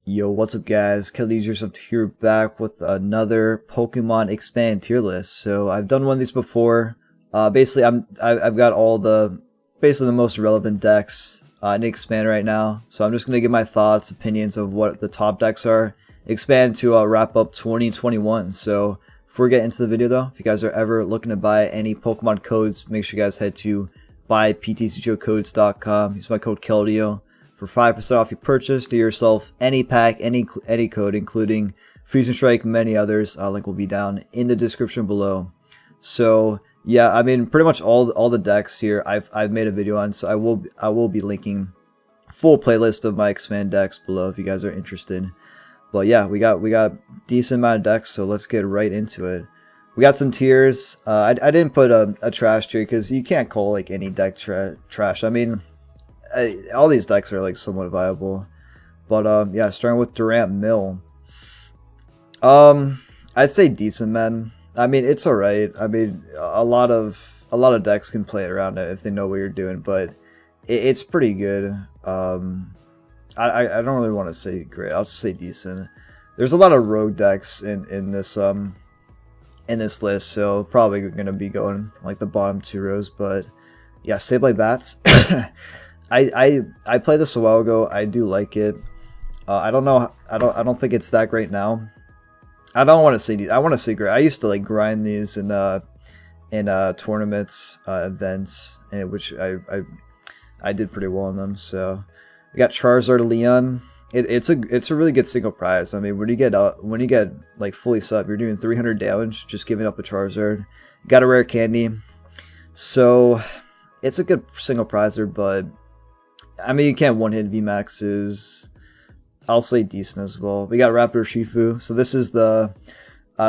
Yo, what's up guys? Kelly here back with another Pokemon expand tier list. So I've done one of these before. Basically I've got all the basically the most relevant decks in expand right now. So I'm just gonna give my thoughts, opinions of what the top decks are. Expand to wrap up 2021. So before we get into the video though, if you guys are ever looking to buy any Pokemon codes, make sure you guys head to buyptcgocodes.com. Use my code KELDIO for 5% off your purchase. Do yourself any pack, any code, including Fusion Strike, many others. Link will be down in the description below. So yeah, I mean pretty much all the decks here I've made a video on, so I will be linking full playlist of my expand decks below if you guys are interested. But yeah, we got decent amount of decks, so let's get right into it. We got some tiers. I didn't put a trash tier because you can't call like any deck trash. I mean, all these decks are like somewhat viable, but yeah, starting with Durant Mill. I'd say decent, man. I mean, it's all right. I mean, a lot of decks can play around it if they know what you're doing, but it's pretty good. I don't really want to say great. I'll just say decent. There's a lot of rogue decks in this list, so probably gonna be going like the bottom two rows. But yeah, Sableye Bats. I played this a while ago. I do like it. I don't know. I don't think it's that great now. I don't want to say. I want to say great. I used to like grind these in tournaments, events, and which I did pretty well in them. So we got Charizard Leon. It's a really good single prize. I mean, when you get like fully sub, you're doing 300 damage just giving up a Charizard. You got a rare candy, so it's a good single prizer. But I mean, you can't one hit VMAXs. I'll say decent as well. We got Raptor Shifu. So this is the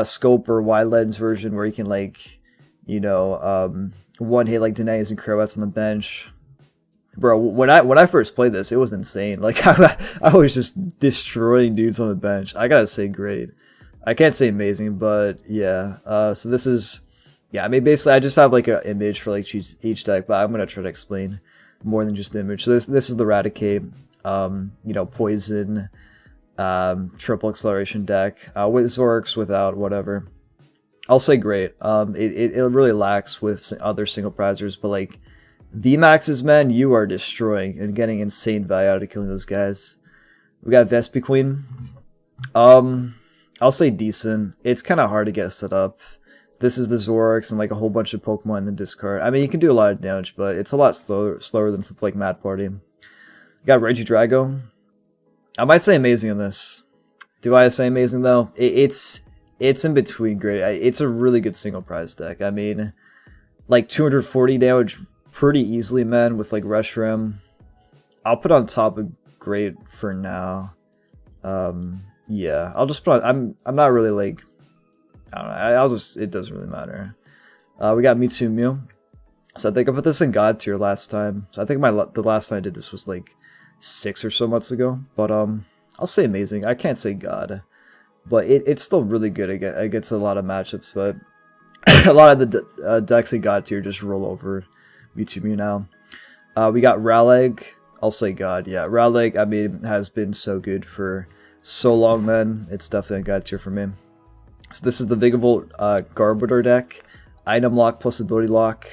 scope or wide lens version where you can like, you know, one hit like Danae's and Croats on the bench. Bro, when I first played this, it was insane. Like I was just destroying dudes on the bench. I gotta say great. I can't say amazing, but yeah. So this is, yeah. I mean, basically, I just have like an image for like each deck, but I'm gonna try to explain more than just the image. So this is the Raticate, you know, poison, triple acceleration deck with Zorks, without, whatever. I'll say great. It really lacks with other single prizers, but like VMAXs, man, you are destroying and getting insane value out of killing those guys. We got Vespiquen. I'll say decent. It's kind of hard to get set up. This is the Zoroarks and like a whole bunch of Pokemon in the discard. I mean, you can do a lot of damage, but it's a lot slower than stuff like Mad Party. You got Regidrago. I might say amazing in this. Do I say amazing though? It's in between great. It's a really good single prize deck. I mean, like 240 damage pretty easily, man, with like Reshiram. I'll put on top of great for now. Yeah, I'll just put on, I'm not really like, I don't know, I'll just, it doesn't really matter. We got Mewtwo Mew. So I think I put this in God tier last time. So I think the last time I did this was like 6 or so months ago. But I'll say amazing. I can't say God, but it's still really good against a lot of matchups. But a lot of the decks in God tier just roll over Mewtwo Mew now. We got Rowleg. I'll say God. Yeah, Rowleg, I mean, has been so good for so long, man. It's definitely a God tier for me. So this is the Vigavolt Garbodor deck. Item lock plus ability lock.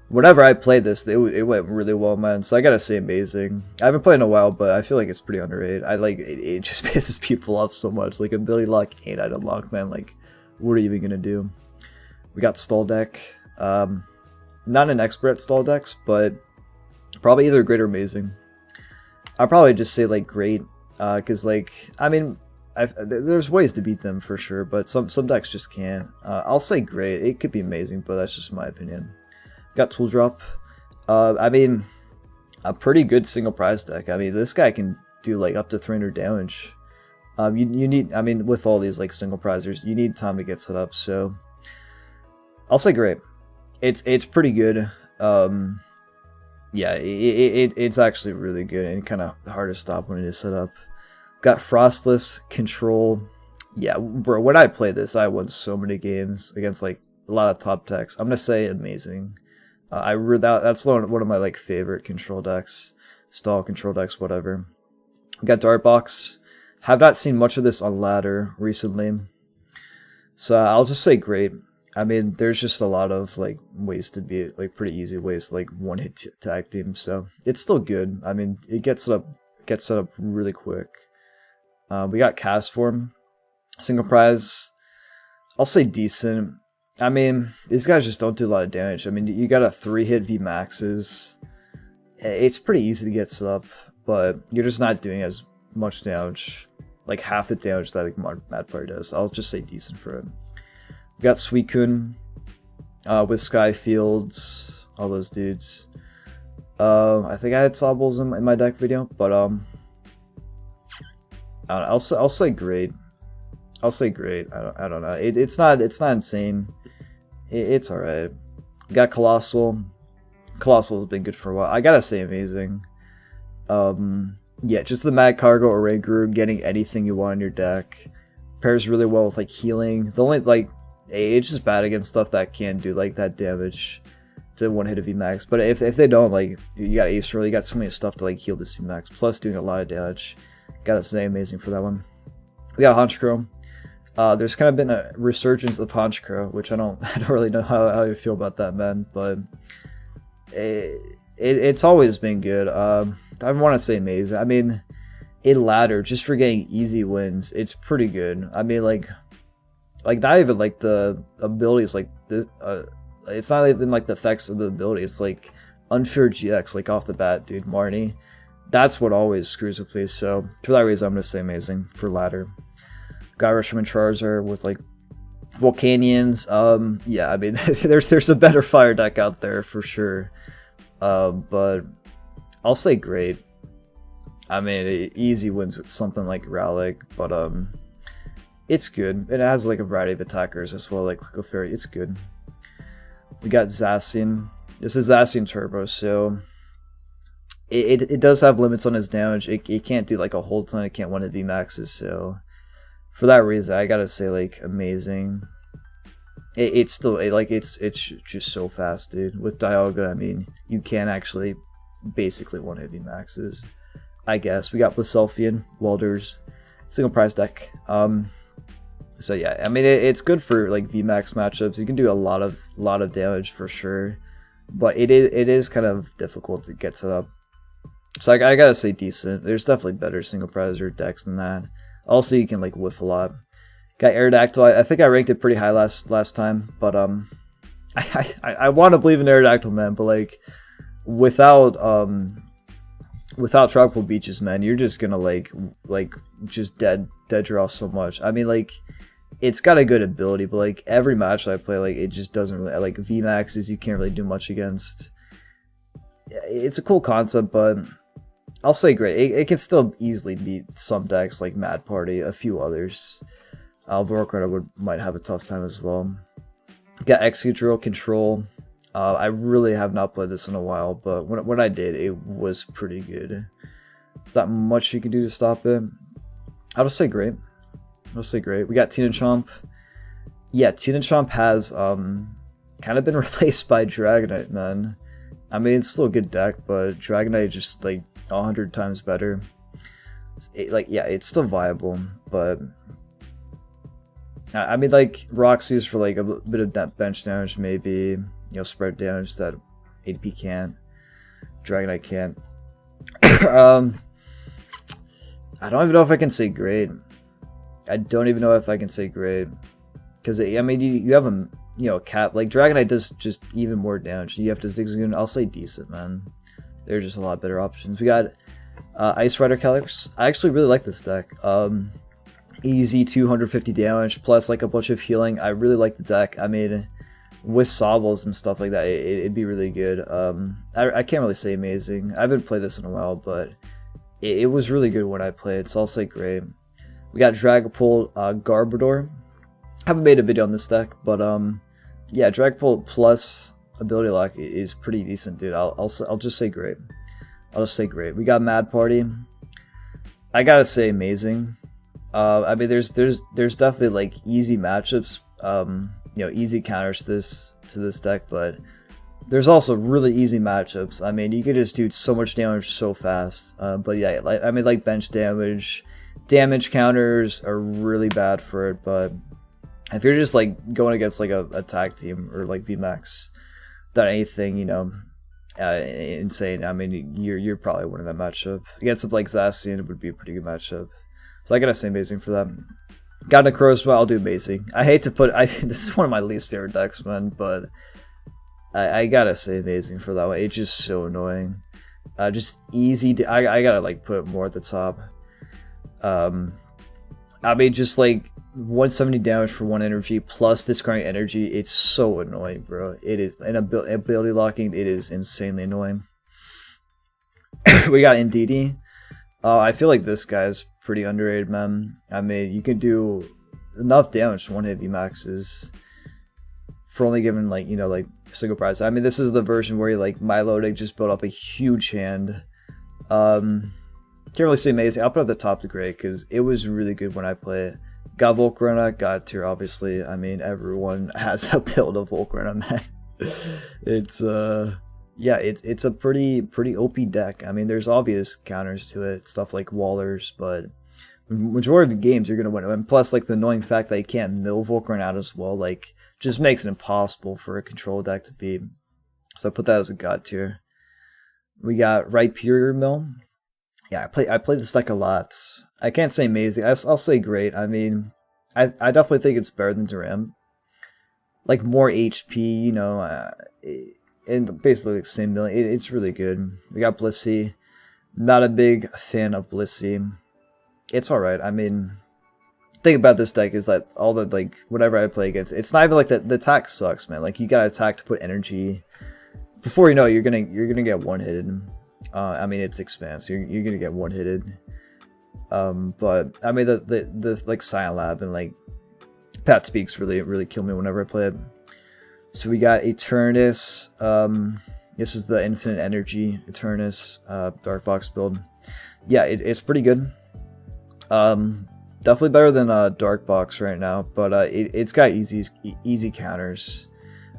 Whenever I played this, it went really well, man. So I gotta say amazing. I haven't played in a while, but I feel like it's pretty underrated. I like it just pisses people off so much. Like ability lock and item lock, man. Like, what are you even gonna do? We got Stall deck. Not an expert at stall decks, but probably either great or amazing. I'll probably just say like great, because like, I mean, there's ways to beat them for sure, but some decks just can't. I'll say great. It could be amazing, but that's just my opinion. Got Tool Drop. I mean, a pretty good single prize deck. I mean, this guy can do like up to 300 damage. You need, I mean, with all these like single prizers, you need time to get set up. So I'll say great. It's pretty good. Yeah, it's actually really good and kind of hard to stop when it is set up. Got Frostless Control. Yeah, bro, when I played this, I won so many games against like a lot of top decks. I'm gonna say amazing. That's one of my like favorite control decks, stall control decks, whatever. We got Dartbox. Have not seen much of this on ladder recently, so I'll just say great. I mean, there's just a lot of like ways to be like pretty easy ways to like one hit tag team, so it's still good. I mean, it gets set up really quick. We got cast form, single prize. I'll say decent. I mean, these guys just don't do a lot of damage. I mean, you got a 3-hit V maxes. It's pretty easy to get set up, but you're just not doing as much damage, like half the damage that like Mad Party does. I'll just say decent for it. We got Suicune with Sky Fields, all those dudes. I think I had Sobbles in my deck video, but I don't know, I'll say great. I'll say great. I don't know. It's not insane. It's all right. We got Colossal. Colossal has been good for a while. I gotta say amazing. Yeah, just the Mad Cargo Array Guru, getting anything you want in your deck pairs really well with like healing. The only like it's just bad against stuff that can do like that damage to one hit of VMAX. But if they don't, like, you got Ace Roll, you got so many stuff to like heal this VMAX, plus doing a lot of damage. Gotta say amazing for that one. We got Honchkrow. There's kind of been a resurgence of Honchkrow, which I don't really know how you feel about that, man, but it's always been good. I want to say amazing. I mean, in ladder, just for getting easy wins, it's pretty good. I mean, like not even like the abilities, like this. It's not even like the effects of the ability. It's like unfair GX, like off the bat, dude. Marnie, that's what always screws with me. So for that reason, I'm gonna say amazing for ladder. Got Rishman Charizard with like Volcanions. Yeah, I mean, there's a better fire deck out there for sure. But I'll say great. I mean, easy wins with something like Rowlet, but it's good. It has like a variety of attackers as well, like Clefairy. It's good. We got Zacian. This is Zacian Turbo, so it does have limits on his damage. It can't do like a whole ton. It can't one hit VMAXs, so for that reason, I gotta say like amazing. It's still it's just so fast, dude. With Dialga, I mean, you can actually basically one hit VMAXs, I guess. We got Blacelfian, Welders, single prize deck. So yeah, I mean it's good for like VMAX matchups. You can do a lot of damage for sure, but it is kind of difficult to get set up. So I gotta say decent. There's definitely better single prizer decks than that. Also, you can like whiff a lot. Got Aerodactyl. I think I ranked it pretty high last time, but I want to believe in Aerodactyl, man. But like without Tropical Beaches, man, you're just gonna like just dead draw so much. I mean, like, it's got a good ability, but like every match I play, like it just doesn't really like VMAXs. You can't really do much against. It's a cool concept, but I'll say great. It can still easily beat some decks like Mad Party, a few others. Volcarona might have a tough time as well. Got Excadrill Control. I really have not played this in a while, but when I did, it was pretty good. There's not much you can do to stop it. I'll just say great. I'll say great. We got Teenachomp. Yeah, Teenachomp has kind of been replaced by Dragonite, man. I mean, it's still a good deck, but Dragonite is just like 100 times better. Yeah, it's still viable, but I mean, like, Roxy's for like a bit of that bench damage, maybe, you know, spread damage that ADP can't, Dragonite can't. I don't even know if I can say great. I don't even know if I can say great, because I mean, you have a cap, like Dragonite does just even more damage. You have to Zigzagoon. I'll say decent, man. They're just a lot better options. We got Ice Rider Calyx. I actually really like this deck. Easy 250 damage plus like a bunch of healing. I really like the deck. I mean, with Sobbles and stuff like that, it'd be really good. I can't really say amazing. I haven't played this in a while, but it was really good when I played, so I'll say great. We got Dragapult, Garbodor. I haven't made a video on this deck, but yeah, Dragapult plus ability lock is pretty decent, dude. I'll just say great. I'll just say great. We got Mad Party. I gotta say amazing. I mean, there's definitely like easy matchups, easy counters to this deck, but there's also really easy matchups. I mean, you could just do so much damage so fast. But yeah, like I mean, like bench damage, Damage counters are really bad for it, but if you're just like going against like a tag team or like VMAX, without anything, you know, insane. I mean, you're probably winning that matchup. Against something like Zacian, it would be a pretty good matchup. So I gotta say amazing for that. Got Necrozma, I'll do amazing. I hate to put, this is one of my least favorite decks, man, but I gotta say amazing for that one. It's just so annoying. Just easy. I gotta like put it more at the top. I mean, just like 170 damage for 1 energy plus discarding energy. It's so annoying, bro. It is, and ability locking. It is insanely annoying. We got Ndidi. I feel like this guy's pretty underrated, man. I mean, you can do enough damage to 1-hit VMAXs for only giving like, you know, like single prize. I mean, this is the version where you like Milotic just built up a huge hand. Can't really say amazing. I'll put it at the top to great because it was really good when I play it. Got Volcarona, got tier obviously. I mean, everyone has a build of Volcarona, man. It's yeah, it's a pretty OP deck. I mean, there's obvious counters to it, stuff like Wallers, but majority of the games you're gonna win. And plus, like the annoying fact that you can't mill Volcarona out as well, like just makes it impossible for a control deck to beat. So I put that as a god tier. We got Rhyperior Mill. Yeah, I play this deck a lot. I can't say amazing. I'll say great. I mean, I definitely think it's better than Duram. Like more HP, you know, and basically the same million. It's really good. We got Blissey. Not a big fan of Blissey. It's alright. I mean, the thing about this deck is that all the like whatever I play against, it's not even like the attack sucks, man. Like you gotta attack to put energy. Before you know it, you're gonna get one-hitted. I mean, it's expanse. You're gonna get one-hitted. But I mean, the like Scion Lab and like Pat Speaks really kill me whenever I play it. So we got Eternus. This is the Infinite Energy Eternus Dark Box build. Yeah, it's pretty good. Definitely better than Dark Box right now, but it's got easy counters.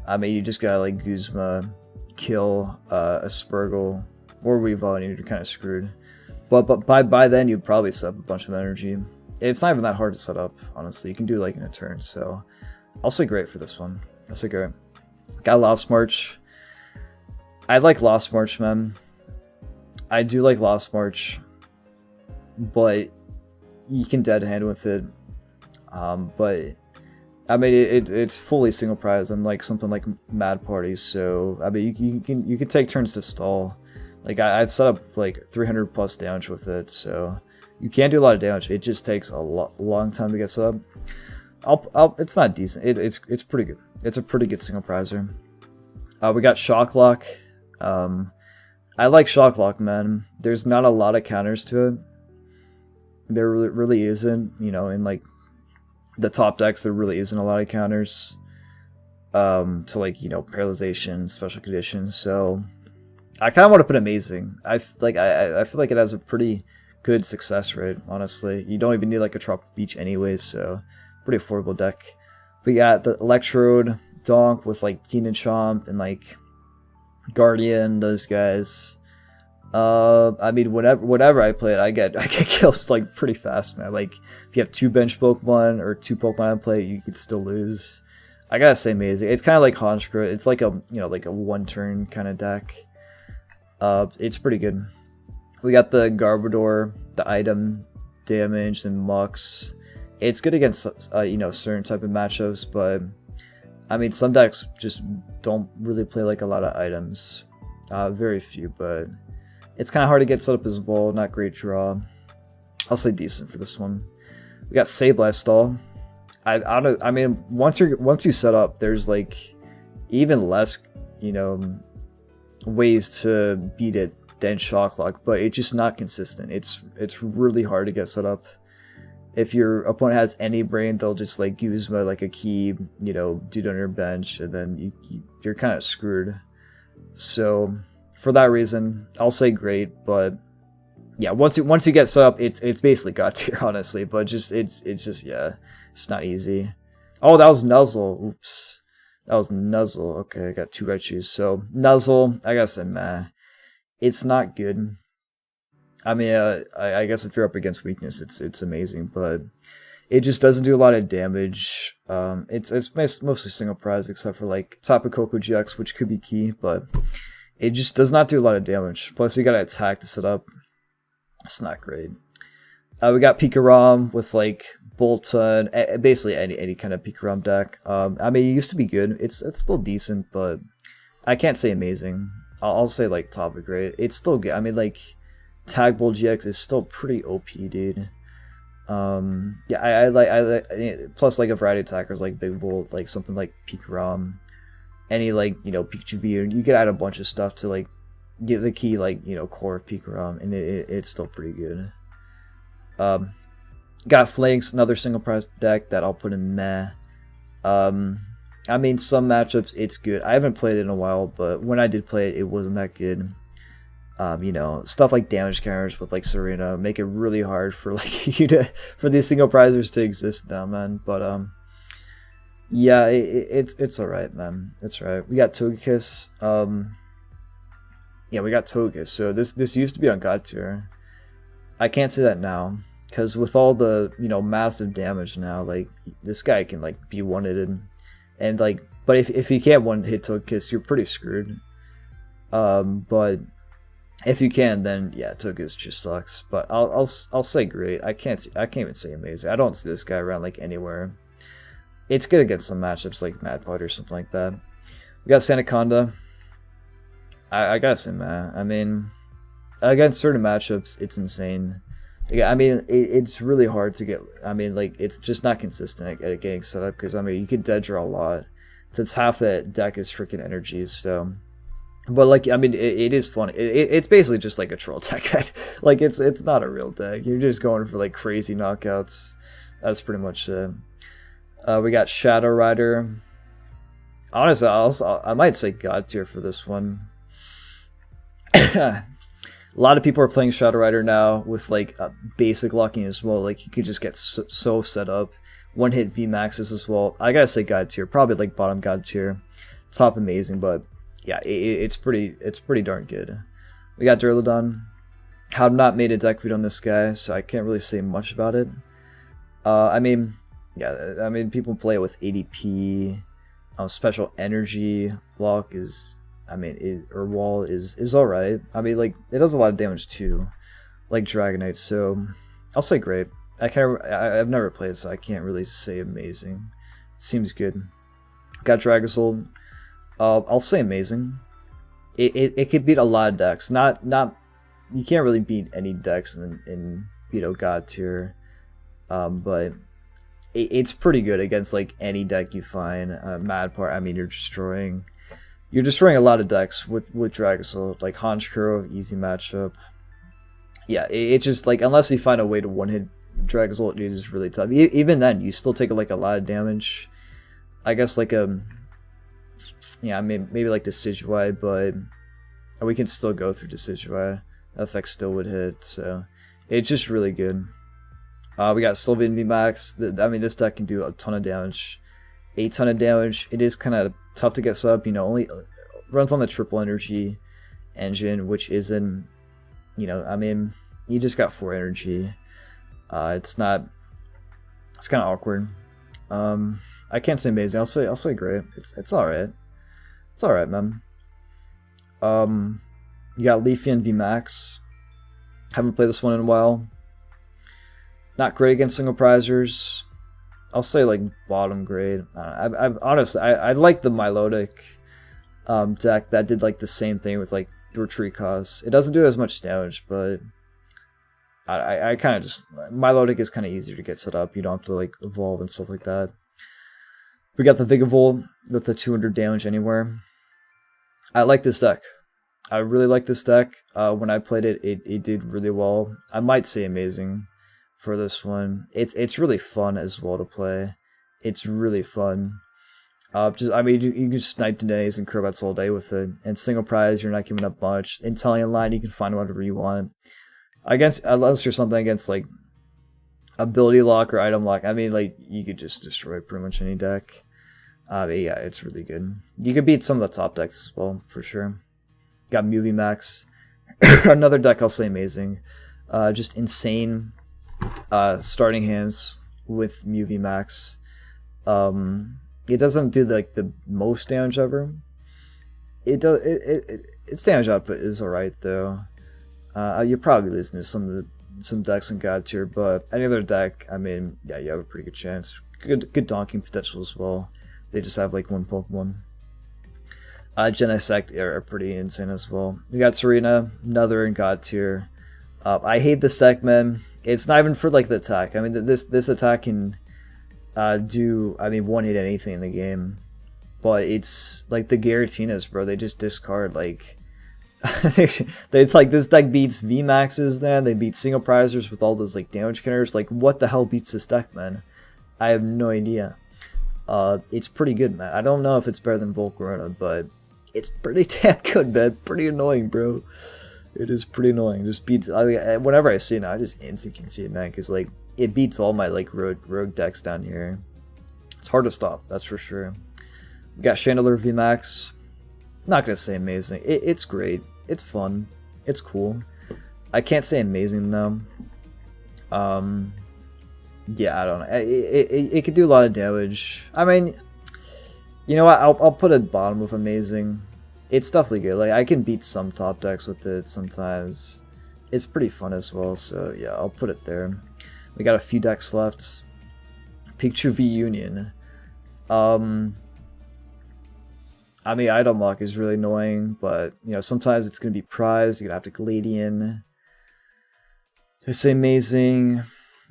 I mean, you just gotta like Guzma, kill a Spurgle or Weavile, and you're kind of screwed. But by then you'd probably set up a bunch of energy. It's not even that hard to set up, honestly. You can do like in a turn. So I'll say great for this one. I'll say great. Got Lost March. I like Lost March, man. I do like Lost March, but you can dead hand with it. But I mean, it's fully single prize, unlike something like Mad Party. So I mean, you can take turns to stall. Like I've set up like 300 plus damage with it, so you can do a lot of damage. It just takes a long time to get set up. It's not decent. It's pretty good. It's a pretty good single prizer. We got Shocklock. I like Shocklock, man. There's not a lot of counters to it. There really isn't. You know, in like the top decks, there really isn't a lot of counters. To like, you know, paralyzation, special conditions. So I kind of want to put amazing. I feel like it has a pretty good success rate, honestly. You don't even need like a Tropical Beach anyways, so pretty affordable deck. We got the Electrode Donk with like Teen and Chomp and like Guardian, those guys. I mean, whenever I play it, I get killed like pretty fast, man. Like if you have 2 bench Pokemon or 2 Pokemon on play, you could still lose. I gotta say amazing. It's kind of like Honchkrow. It's like a, you know, like a 1-turn kind of deck. It's pretty good. We got the Garbodor, the item, damage, and Mux. It's good against you know, certain type of matchups, but I mean, some decks just don't really play like a lot of items. Very few, but it's kind of hard to get set up as well. Not great draw. I'll say decent for this one. We got Sablastall. I mean, once you set up, there's like even less, you know, ways to beat it than Shocklock, but it's just not consistent. It's really hard to get set up. If your opponent has any brain, they'll just like use like a key, you know, dude on your bench, and then you're kind of screwed. So for that reason, I'll say great, but yeah, once you get set up, it's basically god tier, honestly. But just it's just, yeah, it's not easy. Oh, that was Nuzzle. Oops. That was Nuzzle. Okay, I got 2 right shoes. So Nuzzle, I gotta say, meh. It's not good. I mean, I guess if you're up against weakness, it's amazing, but it just doesn't do a lot of damage. It's mostly single prize, except for like Tapu Koko GX, which could be key, but it just does not do a lot of damage. Plus, you gotta attack to set up. It's not great. We got Pikarom with like Bolton, basically any kind of Pikarom deck. I mean, it used to be good. It's still decent, but I can't say amazing. I'll say like top of grade. It's still good. I mean, like Tag Bull GX is still pretty OP, dude. Yeah, I like plus like a variety of attackers like Big Bull, like something like Pikarom, any like Pikachu V, you could add a bunch of stuff to like get the key like core of Pikarom, and it's still pretty good. Got Flanks, another single prize deck that I'll put in meh. I mean, some matchups it's good. I haven't played it in a while, but when I did play it, it wasn't that good. Stuff like damage counters with like Serena make it really hard for like for these single prizers to exist now, man. But yeah, it's alright, man. It's alright. We got Togekiss. Yeah, we got Togekiss. So this used to be on God tier. I can't say that now, because with all the massive damage now, like this guy can like be one-hitted, and like, but if you can't one-hit Togekiss, you're pretty screwed. But if you can, then yeah, Togekiss just sucks. But I'll say great. I can't even say amazing. I don't see this guy around like anywhere. It's good against some matchups like Mad Pod or something like that. We got Sandaconda. I gotta say, man. I mean, against certain matchups, it's insane. Yeah, I mean, it's really hard to get. I mean, like it's just not consistent at getting set up, because I mean, you can dead draw a lot. Since half that deck is freaking energies, so. But like, I mean, it is fun. It's basically just like a troll deck. Like it's not a real deck. You're just going for like crazy knockouts. That's pretty much it. We got Shadow Rider. Honestly, I might say God tier for this one. A lot of people are playing Shadow Rider now with like basic locking as well. Like you could just get so set up. One hit VMAXs as well. I gotta say God tier. Probably like bottom God tier. Top amazing, but yeah, it's pretty darn good. We got Duraludon. Have not made a deck read on this guy, so I can't really say much about it. I mean, yeah, I mean people play it with ADP. Special energy block is, I mean, or wall is alright. I mean, like it does a lot of damage too, like Dragonite. So I'll say great. I've never played it, so I can't really say amazing. It seems good. Got Dragozold. I'll say amazing. It could beat a lot of decks. Not you can't really beat any decks in God tier. But it's pretty good against like any deck you find. Mad Part. I mean, you're destroying a lot of decks with Dragozold. Like Honchkrow, easy matchup. Yeah, it's just like unless you find a way to one hit Dragozold, it is really tough. Even then, you still take like a lot of damage. I guess like yeah, I mean, maybe like Decidueye, but we can still go through Decidueye. Effect still would hit, so it's just really good. We got Sylveon VMAX. I mean, this deck can do a ton of damage. A ton of damage. It is kind of tough to get up, only runs on the triple energy engine, which isn't, I mean, you just got 4 energy. It's kind of awkward. I can't say amazing. I'll say great. It's alright. It's alright, man. You got Leafeon VMAX. Haven't played this one in a while. Not great against single prizers. I'll say like bottom grade. I've honestly I like the Milotic deck that did like the same thing with like retreat costs. It doesn't do as much damage, but I kind of just Milotic is kind of easier to get set up. You don't have to like evolve and stuff like that. We got the Vigavolt with the 200 damage anywhere. I like this deck. I really like this deck. When I played it, it did really well. I might say amazing for this one. It's really fun as well to play. It's really fun. I mean, you can snipe Denays and Crobats all day with it. And single prize, you're not giving up much. Inteleon line, you can find whatever you want. Unless you're something against like ability lock or item lock, I mean, like you could just destroy pretty much any deck. But yeah, it's really good. You could beat some of the top decks as well, for sure. Got Movie Max. Another deck I'll say amazing. Just insane starting hands with Mew VMAX. It doesn't do like the most damage ever. It does. Its damage output is alright though. You're probably losing to some decks in God tier, but any other deck, I mean, yeah, you have a pretty good chance. Good donking potential as well. They just have like one Pokemon. Genesect are pretty insane as well. We got Serena, another in God tier. I hate this deck, man. It's not even for like the attack. I mean, this attack can one hit anything in the game, but it's like the Garatinas, bro. They just discard like they like this deck beats VMAXs. Then they beat single prizers with all those like damage counters. Like what the hell beats this deck, man? I have no idea. It's pretty good, man. I don't know if it's better than Volcarona, but it's pretty damn good, man. Pretty annoying, bro. It is pretty annoying. Just beats. Whenever I see it now, I just instantly can see it, man. Because like it beats all my like rogue decks down here. It's hard to stop, that's for sure. We got Chandelier VMAX. Not gonna say amazing. It's great. It's fun. It's cool. I can't say amazing though. Yeah, I don't know. It could do a lot of damage. I mean, you know what? I'll put it bottom of amazing. It's definitely good. Like I can beat some top decks with it sometimes. It's pretty fun as well. So yeah, I'll put it there. We got a few decks left. Pikachu V Union. I mean, item lock is really annoying, but you know sometimes it's gonna be prized. You're gonna have to Gladian. It's amazing.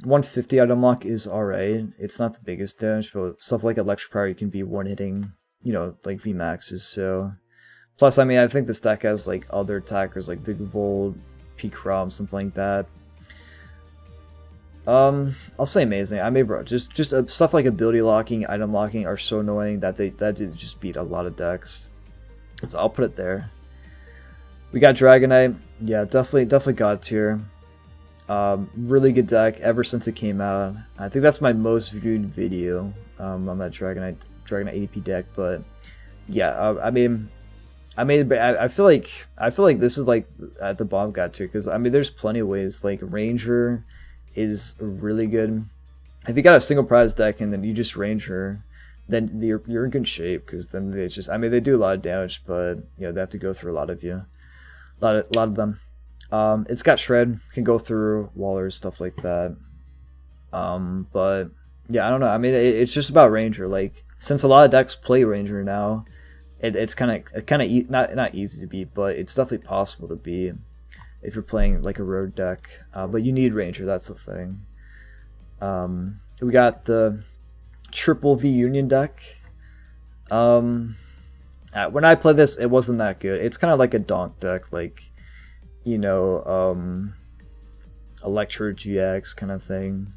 150 item lock is alright. It's not the biggest damage, but stuff like Electric Power you can be one hitting, you know, like VMAXs. So, plus, I mean, I think this deck has like other attackers like Vigavolt, P-Crom, something like that. I'll say amazing. I mean, bro, just stuff like ability locking, item locking are so annoying that that did just beat a lot of decks. So I'll put it there. We got Dragonite. Yeah, definitely God tier. Really good deck ever since it came out. I think that's my most viewed video on that Dragonite ADP deck. But yeah, I feel like this is like at the bottom God tier because I mean there's plenty of ways. Like Ranger is really good. If you got a single prize deck and then you just Ranger, then you're in good shape because then they just they do a lot of damage, but you know they have to go through a lot of you, a lot of them. It's got Shred, can go through Wallers, stuff like that. But yeah, I don't know. I mean, it's just about Ranger. Like since a lot of decks play Ranger now, it's kind of not easy to beat, but it's definitely possible to beat if you're playing like a road deck. But you need Ranger. That's the thing. We got the Triple V Union deck. When I played this, it wasn't that good. It's kind of like a Donk deck, like. You know, Electro GX kind of thing.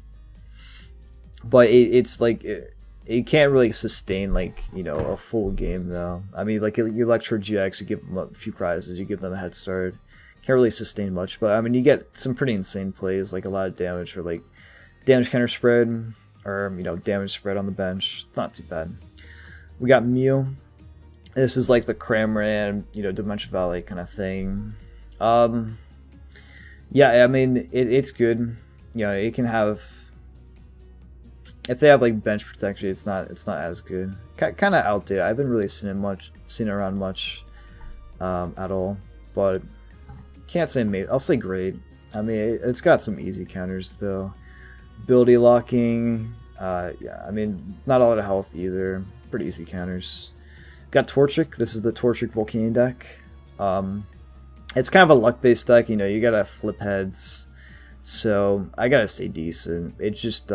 But it's like, it can't really sustain, like, you know, a full game, though. I mean, like, Electro GX, you give them a few prizes, you give them a head start. Can't really sustain much, but, I mean, you get some pretty insane plays, like a lot of damage, or, like, damage counter spread, or, you know, damage spread on the bench. Not too bad. We got Mew. This is, like, the Cramorant, you know, Dimension Valley kind of thing. Yeah, I mean, it's good. You know, it can have. If they have like bench protection, it's not as good. Kind of outdated. I haven't really seen it around much, at all. But can't say amazing. I'll say great. I mean, it's got some easy counters though. Ability locking. Yeah, I mean, not a lot of health either. Pretty easy counters. Got Torchic. This is the Torchic Volcanion deck. It's kind of a luck-based deck, you know, you gotta flip heads, so I gotta say decent. It's just,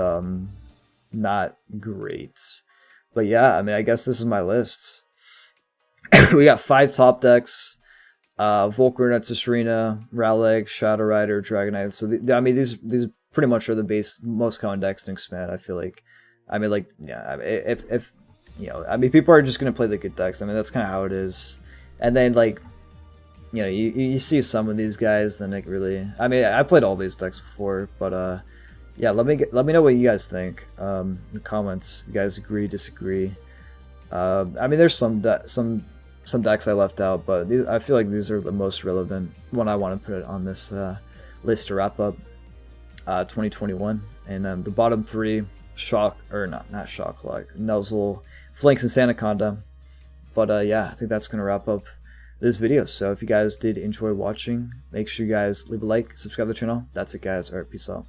not great. But yeah, I mean, I guess this is my list. We got 5 top decks, Volcarona, Tsareena, Rowlet, Shadow Rider, Dragonite, so, I mean, these pretty much are the most common decks to expand, I feel like. I mean, like, yeah, I mean, if you know, I mean, people are just gonna play the good decks, I mean, that's kind of how it is. And then, like, you know, you see some of these guys, then it really. I mean, I played all these decks before, but yeah, let me know what you guys think in the comments. You guys agree, disagree? I mean, there's some decks I left out, but I feel like these are the most relevant one I want to put on this list to wrap up 2021. And the bottom 3, Shock, or not Shock Lock, Nuzzle, Flanks, and Sanaconda. But yeah, I think that's going to wrap up this video. So if you guys did enjoy watching, make sure you guys leave a like, subscribe to the channel. That's it, guys. Alright, peace out.